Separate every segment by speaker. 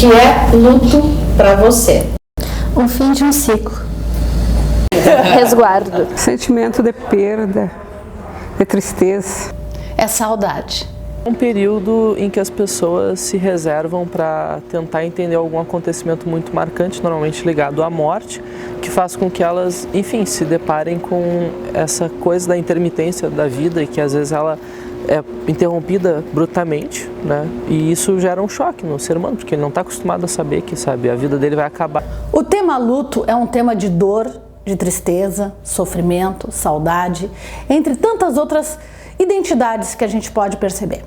Speaker 1: que é luto para você?
Speaker 2: Um fim de um ciclo. Resguardo.
Speaker 3: Sentimento de perda, de tristeza.
Speaker 4: É saudade.
Speaker 5: Um período em que as pessoas se reservam para tentar entender algum acontecimento muito marcante, normalmente ligado à morte, que faz com que elas, enfim, se deparem com essa coisa da intermitência da vida e que às vezes ela é interrompida brutalmente, né? E isso gera um choque no ser humano, porque ele não está acostumado a saber que, sabe, a vida dele vai acabar.
Speaker 4: O tema luto é um tema de dor, de tristeza, sofrimento, saudade, entre tantas outras identidades que a gente pode perceber.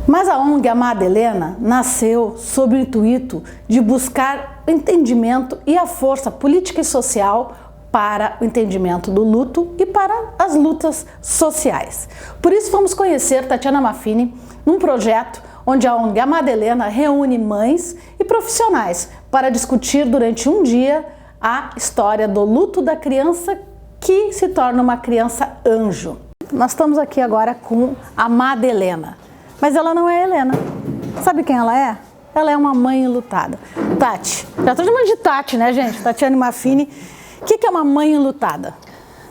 Speaker 4: Mas a ONG Amada Helena nasceu sob o intuito de buscar o entendimento e a força política e social para o entendimento do luto e para as lutas sociais. Por isso vamos conhecer Tatiana Maffini num projeto onde a ONG Amada Helena reúne mães e profissionais para discutir durante um dia a história do luto da criança que se torna uma criança anjo. Nós estamos aqui agora com a Amada Helena, mas ela não é Helena. Sabe quem ela é? Ela é uma mãe enlutada. Tati, já estou chamando de Tati, né, gente? Tatiana Maffini. O que é uma mãe enlutada?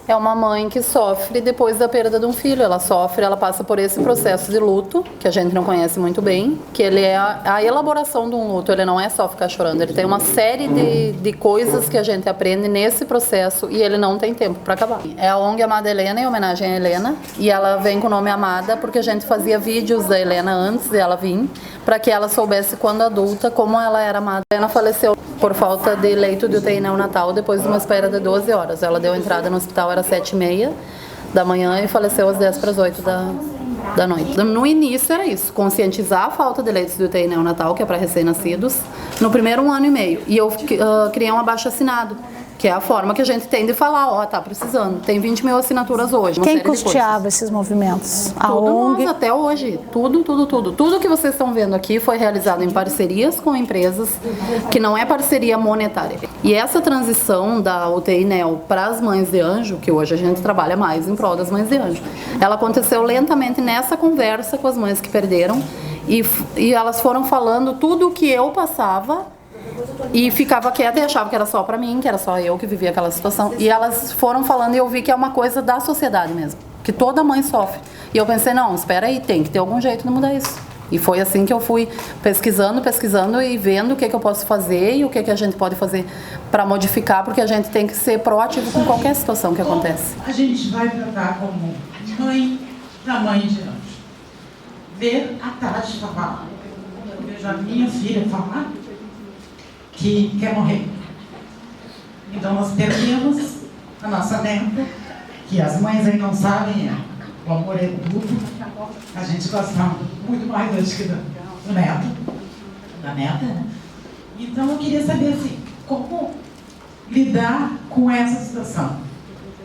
Speaker 6: É uma mãe que sofre depois da perda de um filho. Ela sofre, ela passa por esse processo de luto, que a gente não conhece muito bem, que ele é a elaboração de um luto. Ele não é só ficar chorando, ele tem uma série de coisas que a gente aprende nesse processo e ele não tem tempo para acabar. É a ONG Amada Helena, em homenagem à Helena, e ela vem com o nome Amada porque a gente fazia vídeos da Helena antes de ela vir, para que ela soubesse quando adulta como ela era amada. A Helena faleceu por falta de leito de UTI neonatal depois de uma espera de 12 horas. Ela deu entrada no hospital, era 7h30 da manhã e faleceu às 10 para as 8 da noite. No início era isso, conscientizar a falta de leitos de UTI neonatal, que é para recém-nascidos, no primeiro 1 ano e meio. E eu criei um abaixo-assinado, que é a forma que a gente tem de falar, ó, tá precisando. Tem 20 mil assinaturas hoje.
Speaker 4: Quem custeava esses movimentos? A
Speaker 6: tudo
Speaker 4: ONG?
Speaker 6: Nós, até hoje. Tudo. Tudo que vocês estão vendo aqui foi realizado em parcerias com empresas, que não é parceria monetária. E essa transição da UTI NEO para as mães de anjo, que hoje a gente trabalha mais em prol das mães de anjo, ela aconteceu lentamente nessa conversa com as mães que perderam e elas foram falando tudo o que eu passava e ficava quieta e achava que era só pra mim, que era só eu que vivia aquela situação. E elas foram falando e eu vi que é uma coisa da sociedade mesmo, que toda mãe sofre. E eu pensei, não, espera aí, tem que ter algum jeito de mudar isso. E foi assim que eu fui pesquisando e vendo o que eu posso fazer e o que a gente pode fazer para modificar, porque a gente tem que ser proativo com qualquer situação que acontece.
Speaker 7: A gente vai tratar como mãe da mãe de anjo. Ver a Tati falar, eu vejo a minha filha falar que quer morrer. Então nós perdemos a nossa neta, que as mães aí não sabem, o amor é duplo. A gente gosta muito mais hoje que do neto, da neta, né? Então eu queria saber assim, como lidar com essa situação.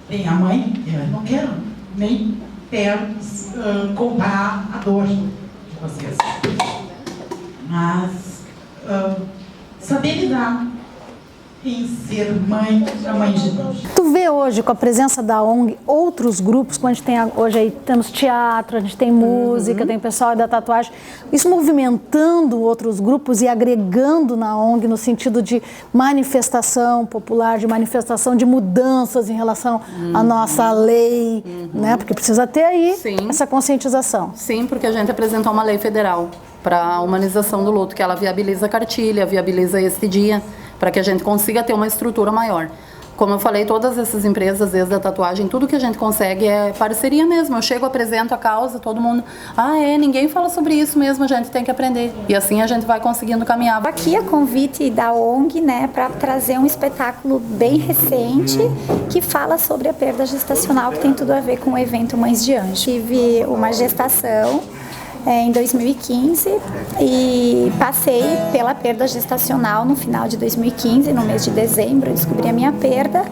Speaker 7: Tem a mãe, eu não quero nem comparar a dor de vocês, mas saber lidar em ser mãe da mãe de Deus.
Speaker 4: Tu vê hoje, com a presença da ONG, outros grupos, como a gente tem hoje aí, temos teatro, a gente tem música, tem pessoal da tatuagem, isso movimentando outros grupos e agregando na ONG no sentido de manifestação popular, de manifestação de mudanças em relação à nossa lei, né? Porque precisa ter aí essa conscientização.
Speaker 6: Sim, porque a gente apresentou uma lei federal para a humanização do luto, que ela viabiliza a cartilha, viabiliza esse dia, para que a gente consiga ter uma estrutura maior. Como eu falei, todas essas empresas, desde a tatuagem, tudo que a gente consegue é parceria mesmo. Eu chego, apresento a causa, todo mundo, ninguém fala sobre isso mesmo, a gente tem que aprender. E assim a gente vai conseguindo caminhar.
Speaker 2: Aqui a convite da ONG, né, para trazer um espetáculo bem recente que fala sobre a perda gestacional, que tem tudo a ver com o evento Mães de Anjo. Tive uma gestação em 2015 e passei pela perda gestacional no final de 2015, no mês de dezembro, eu descobri a minha perda.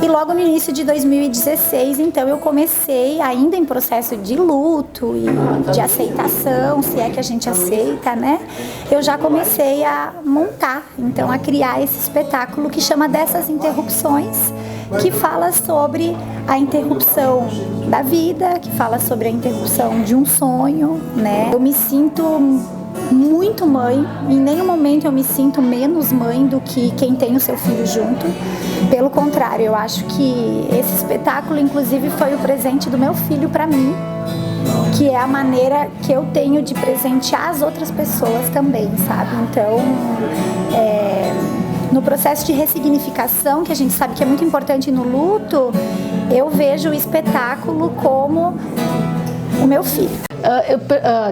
Speaker 2: E logo no início de 2016, então, eu comecei, ainda em processo de luto e de aceitação, se é que a gente aceita, né? Eu já comecei a montar, então, a criar esse espetáculo que chama Dessas Interrupções, que fala sobre a interrupção da vida, que fala sobre a interrupção de um sonho, né? Eu me sinto muito mãe, em nenhum momento eu me sinto menos mãe do que quem tem o seu filho junto. Pelo contrário, eu acho que esse espetáculo, inclusive, foi o presente do meu filho para mim, que é a maneira que eu tenho de presentear as outras pessoas também, sabe? Então, no processo de ressignificação, que a gente sabe que é muito importante no luto, eu vejo o espetáculo como o meu filho.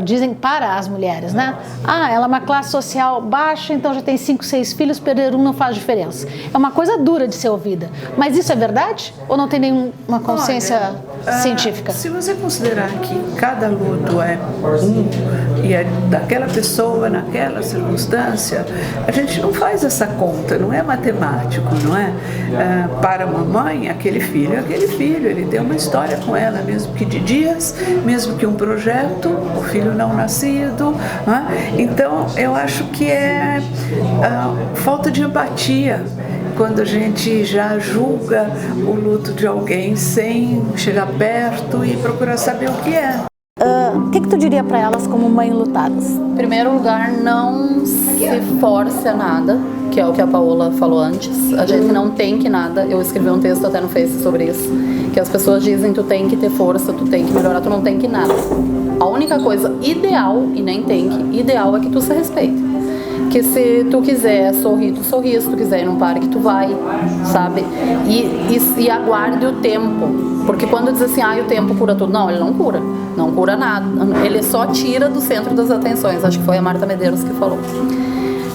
Speaker 4: Dizem para as mulheres, né? Ela é uma classe social baixa, então já tem 5, 6 filhos, perder um não faz diferença. É uma coisa dura de ser ouvida. Mas isso é verdade? Ou não tem nenhuma consciência científica?
Speaker 8: Se você considerar que cada luto é e é daquela pessoa, naquela circunstância, a gente não faz essa conta, não é matemático, não é? Para a mamãe, aquele filho, ele tem uma história com ela, mesmo que de dias, mesmo que um projeto, o filho não nascido. Então, eu acho que é falta de empatia quando a gente já julga o luto de alguém sem chegar perto e procurar saber o que é.
Speaker 4: O que tu diria para elas como mães lutadas?
Speaker 6: Em primeiro lugar, não se force a nada, que é o que a Paola falou antes. A gente não tem que nada. Eu escrevi um texto até no Face sobre isso, que as pessoas dizem tu tem que ter força, tu tem que melhorar, tu não tem que nada. A única coisa ideal, e nem tem que, ideal é que tu se respeite. Que se tu quiser sorrir, tu sorri, se tu quiser ir num parque, tu vai, sabe? E aguarde o tempo. Porque quando diz assim, o tempo cura tudo. Não, ele não cura nada. Ele só tira do centro das atenções. Acho que foi a Marta Medeiros que falou.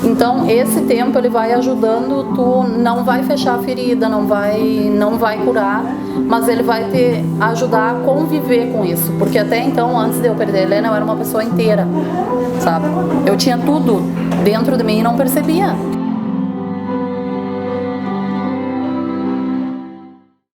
Speaker 6: Então, esse tempo ele vai ajudando, tu não vai fechar a ferida, não vai curar, mas ele vai te ajudar a conviver com isso. Porque até então, antes de eu perder a Helena, eu era uma pessoa inteira, sabe? Eu tinha tudo dentro de mim e não percebia.